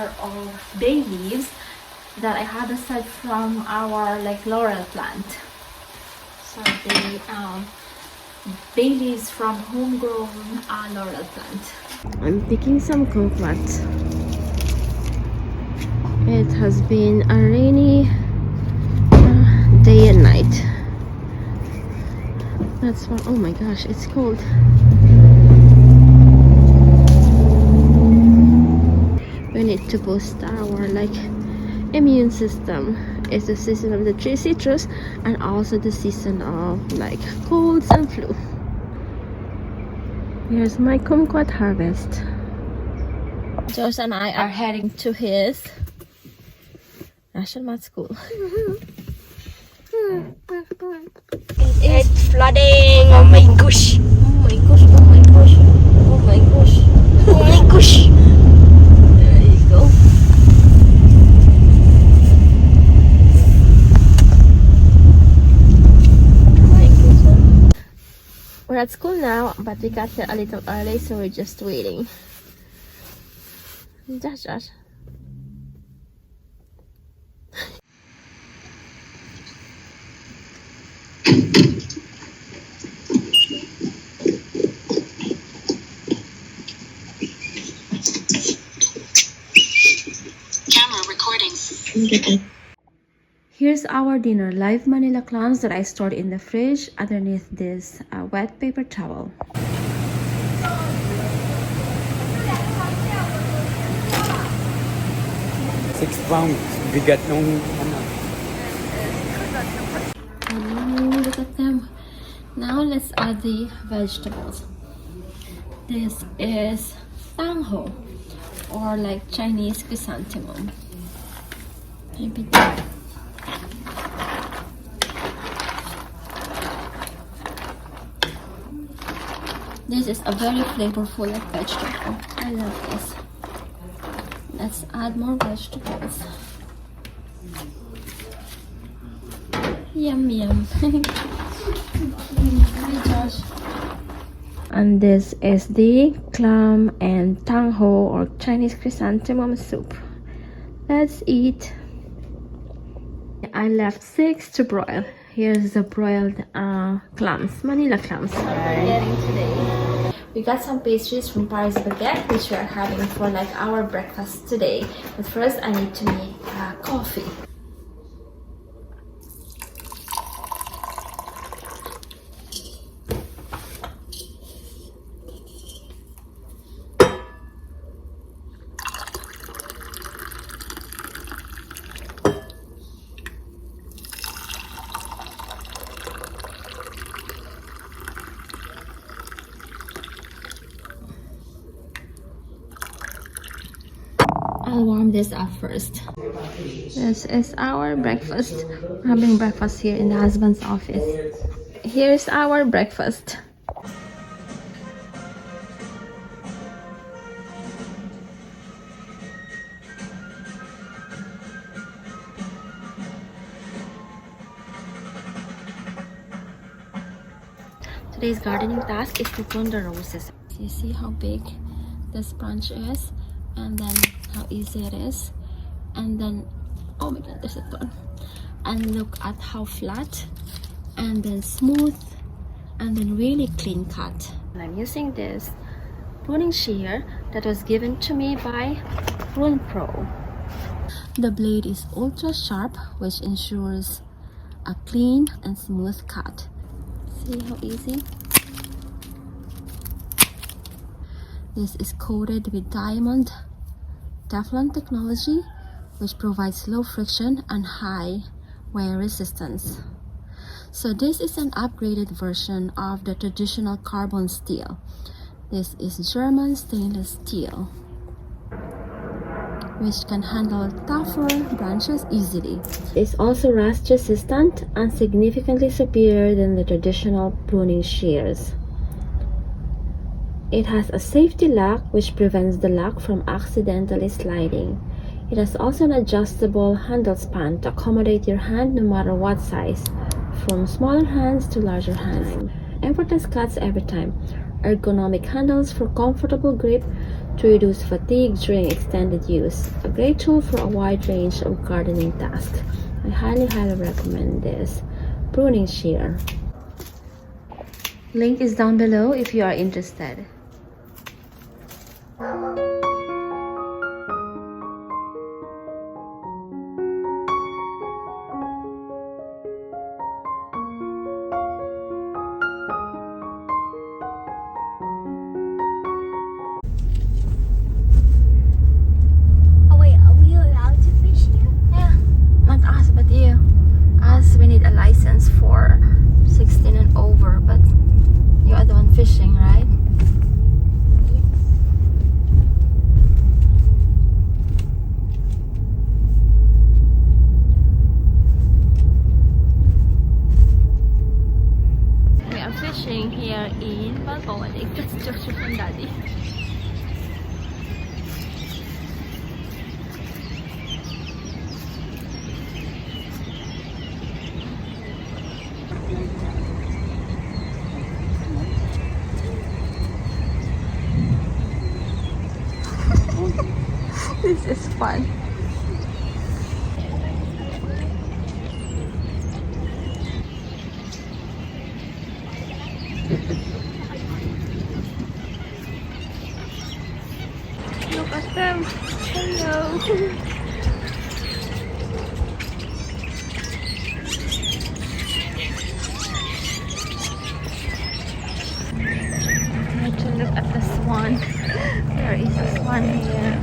are all bay leaves that I harvested from our laurel plant. So the bay leaves from homegrown laurel plant. I'm picking some kumquat. It has been a rainy day and night. That's why, oh my gosh, it's cold. We need to boost our immune system. It's the season of the tree citrus and also the season of colds and flu. Here's my kumquat harvest. Josh and I are heading to his national school. It's flooding. Oh my gosh. Oh my gosh, oh my gosh, oh my gosh, Oh my gosh. there you go. We're at school now, but we got here a little early, so we're just waiting. Josh. Camera recording. Here's our dinner, live Manila clams that I stored in the fridge underneath this wet paper towel. £6 bigat nung ano. Look at them. Now let's add the vegetables. This is tangho, or Chinese chrysanthemum. Maybe this is a very flavorful vegetable. I love this. Let's add more vegetables. Yum yum. Hi Josh. And this is the clam and tangho, or Chinese chrysanthemum soup. Let's eat. I left 6 to broil. Here's the broiled clams, Manila clams. What we're getting today. We got some pastries from Paris Baguette, which we are having for our breakfast today. But first, I need to make coffee. I'll warm this up first. This is our breakfast. We're having breakfast here in the husband's office. Here's our breakfast. Today's gardening task is to prune the roses. You see how big this branch is, and then how easy it is, and then oh my god, there's a thorn. And look at how flat, and then smooth, and then really clean cut. And I'm using this pruning shear that was given to me by Prune Pro. The blade is ultra sharp, which ensures a clean and smooth cut. See how easy? This is coated with diamond Teflon technology, which provides low friction and high wear resistance. So this is an upgraded version of the traditional carbon steel. This is German stainless steel, which can handle tougher branches easily. It's also rust resistant and significantly superior than the traditional pruning shears. It has a safety lock which prevents the lock from accidentally sliding. It has also an adjustable handle span to accommodate your hand no matter what size, from smaller hands to larger hands. Effortless cuts every time. Ergonomic handles for comfortable grip to reduce fatigue during extended use. A great tool for a wide range of gardening tasks. I highly recommend this pruning shear. Link is down below if you are interested. Oh wait, are we allowed to fish here? Yeah, not us, but you. Us, we need a license for 16 and over, but you are the one fishing, right? We are fishing here in Balboa Lake. That's Joshua and Daddy. This is fun. Look at them. Hello. To look at the swan. There is a swan here.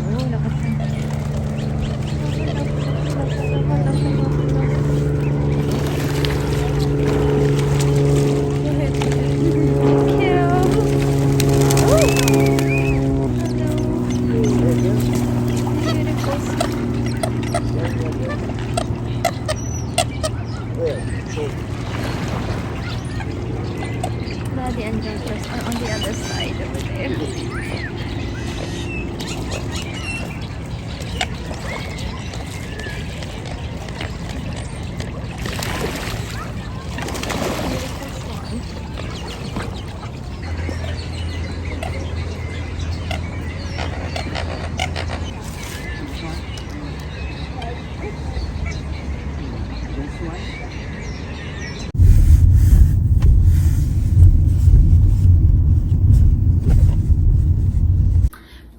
Oh, look at them. Thank you. Daddy and Joshua are on the other side over there.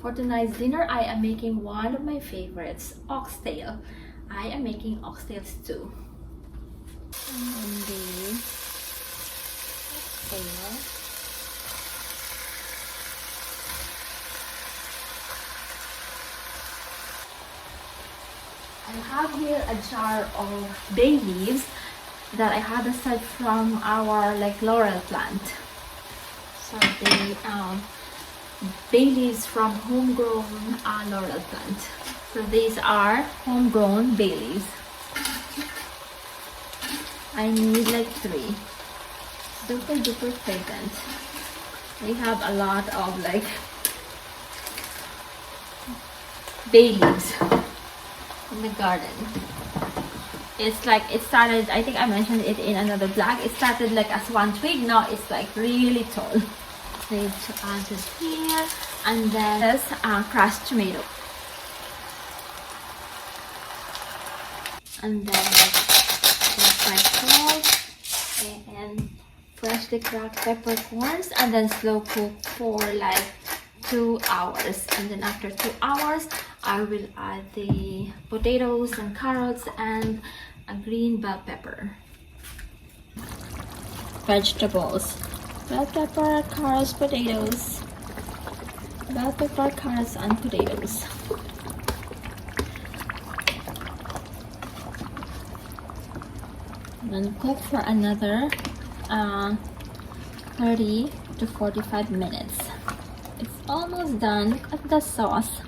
For tonight's dinner, I am making one of my favorites, oxtail. I am making oxtail stew. And the oxtail. I have here a jar of bay leaves that I had aside from our laurel plant. So the bay leaves from homegrown laurel plant. So these are homegrown bay leaves. I need like 3. Super duper fragrant. We have a lot of like bay leaves in the garden. It's like, it started, I think I mentioned it in another vlog, it started like as one twig, now it's like really tall. Need to add it here, and then this crushed tomato, and then like salt and freshly cracked peppercorns, and then slow cook for like 2 hours. And then after 2 hours, I will add the potatoes and carrots and a green bell pepper. Vegetables. Bell pepper, carrots, potatoes. Bell pepper, carrots, and potatoes. And cook for another 30 to 45 minutes. It's almost done. Look at the sauce.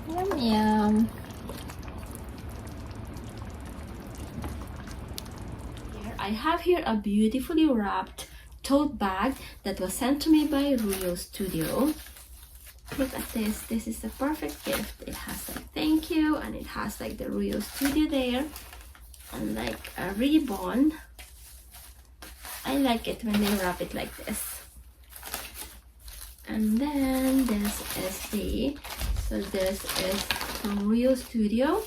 Yum yum. I have here a beautifully wrapped tote bag that was sent to me by Ruyo Studio. Look at this. This is the perfect gift. It has like thank you, and it has like the Ruyo Studio there, and like a ribbon. I like it when they wrap it like this. And then this is from Rio Studio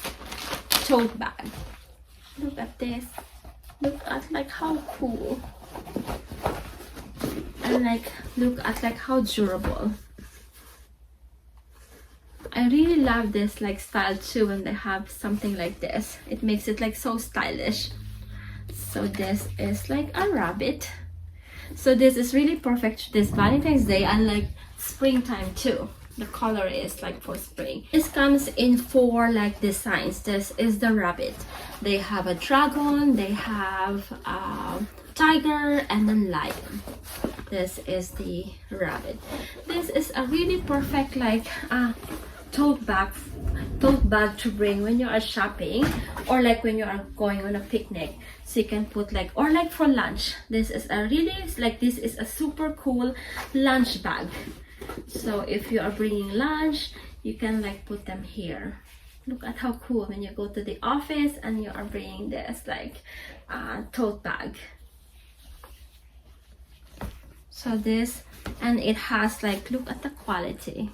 tote bag. Look at this. Look at like how cool. And like look at like how durable. I really love this like style too when they have something like this. It makes it like so stylish. So this is like a rabbit. So this is really perfect this Valentine's Day and like springtime too. The color is like for spring. This comes in 4 like designs. This is the rabbit. They have a dragon, they have a tiger, and then lion. This is the rabbit. This is a really perfect like tote bag to bring when you are shopping or like when you are going on a picnic. So you can put like, or like for lunch. This is a really like, this is a super cool lunch bag. So if you are bringing lunch, you can like put them here. Look at how cool when you go to the office and you are bringing this like tote bag. So this, and it has like, look at the quality.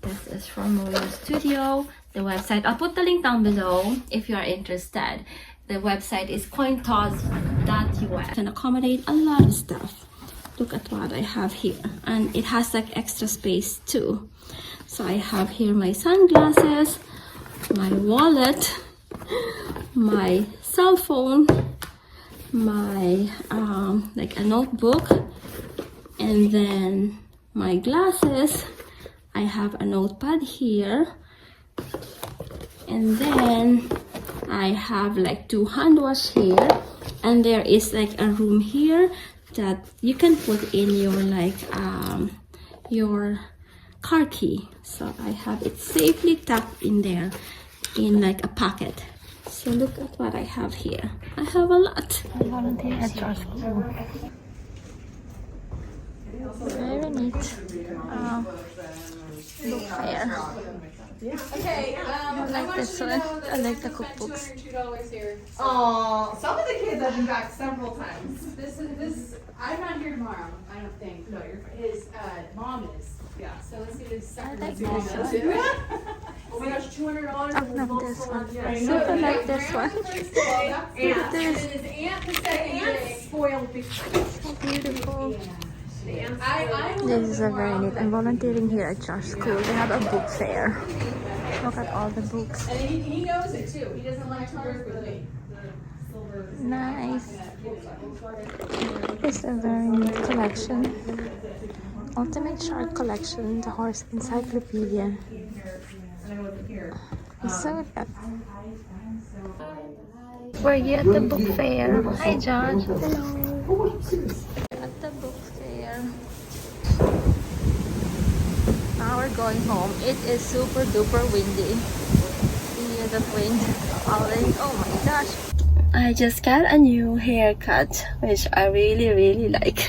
This is from Rio Studio. The website, I'll put the link down below if you are interested. The website is cointoss.us. Can accommodate a lot of stuff. Look at what I have here, and it has like extra space too. So I have here my sunglasses, my wallet, my cell phone, my like a notebook, and then my glasses. I have a notepad here, and then I have like 2 hand wash here, and there is like a room here that you can put in your like your car key. So I have it safely tucked in there in like a pocket. So look at what I have here. I have a lot. I volunteer at our school. Very neat book fair. Okay, I like this one. I like the cookbooks. Oh, some of the kids I've been back several times. This. I'm not here tomorrow. I don't think. No, his mom is. Yeah. So let's see this. I like His this mom one. is. Oh my gosh, $200. I love this one. I super like this one. Aunt. This. His aunt the second day. Spoiled big. So beautiful. I This is a very neat. I'm volunteering here at Josh's school. They have a book fair. Look at all the books. And he knows it too. He doesn't like to work with me. Nice. It's a very neat collection. Ultimate Shark Collection, the Horse Encyclopedia. So good. We're here at the book fair. Hi, Josh. Hello. At the book fair. Now we're going home. It is super duper windy. You hear the wind howling. Oh my gosh. I just got a new haircut, which I really like.